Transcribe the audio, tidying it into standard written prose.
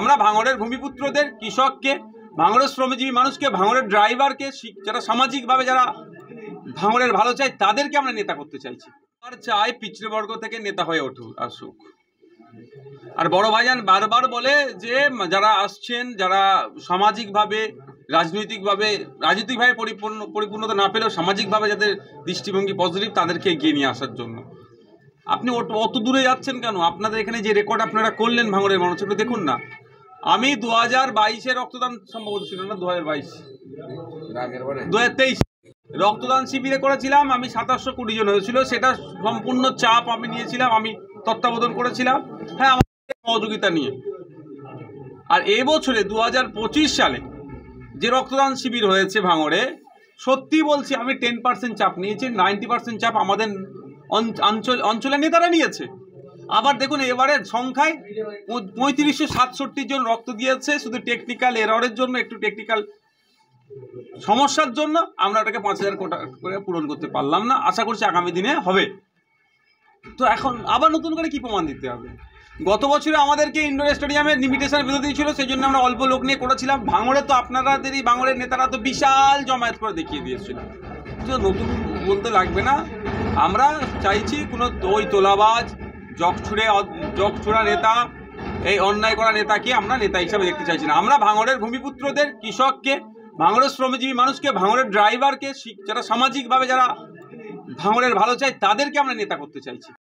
আমরা ভাঙড়ের ভূমিপুত্রদের, কৃষককে, ভাঙড়ের শ্রমজীবী মানুষকে, ভাঙড়ের ড্রাইভারকে, যারা সামাজিকভাবে যারা ভাঙড়ের ভালো চাই তাদেরকে আমরা নেতা করতে চাইছি। আর চাই পিছড়েবর্গ থেকে নেতা হয়ে আসুক। আর বড় ভাইজান বারবার বলে যে যারা আসছেন, যারা সামাজিকভাবে রাজনৈতিকভাবে পরিপূর্ণতা না পেলেও সামাজিকভাবে যাদের দৃষ্টিভঙ্গি পজিটিভ তাদেরকে এগিয়ে নিয়ে আসার জন্য। আপনি অত দূরে যাচ্ছেন কেন? আপনাদের এখানে যে রেকর্ড আপনারা করলেন ভাঙড়ের মানুষ, একটু দেখুন না। আমি 2022-এ রক্তদান সম্ভবত ছিল না, 2023 রক্তদান শিবিরে করেছিলাম। আমি 2720 জন হয়েছিল, সেটা সম্পূর্ণ চাপ আমি নিয়েছিলাম, আমি তত্ত্বাবধান করেছিলাম, হ্যাঁ, আমার সহযোগিতা নিয়ে। আর এই বছরে 2025 সালে যে রক্তদান শিবির হয়েছে ভাঙড়ে, সত্যি বলছি আমি 10% চাপ নিয়েছি, 90% চাপ আমাদের অঞ্চলের নেতারা নিয়েছে। আবার দেখুন এবারে সংখ্যায় 3567 জন রক্ত দিয়েছে, শুধু টেকনিক্যাল এররের জন্য, একটু টেকনিক্যাল সমস্যার জন্য আমরা ওটাকে 5000 করে পূরণ করতে পারলাম না। আশা করছি আগামী দিনে হবে। তো এখন আবার নতুন করে কি প্রমাণ দিতে হবে? গত বছরে আমাদেরকে ইন্ডোর স্টেডিয়ামে লিমিটেশন বেঁধে দিয়েছিল, সেই জন্য আমরা অল্প লোক নিয়ে করেছিলাম। ভাঙড়ে তো আপনাদেরই ভাঙড়ের নেতারা তো বিশাল জমায়েত করে দেখিয়ে দিয়েছিল। তো নতুন বলতে লাগবে না। আমরা চাইছি কোনো ওই তোলাবাজ জগছুড়া নেতা, এই অন্যায় করা নেতাকে আমরা নেতা হিসাবে দেখতে চাইছি না। আমরা ভাঙড়ের ভূমিপুত্রদের, কৃষককে, ভাঙড়ের শ্রমজীবী মানুষকে, ভাঙড়ের ড্রাইভারকে, যারা সামাজিকভাবে যারা ভাঙড়ের ভালো চাই তাদেরকে আমরা নেতা করতে চাইছি।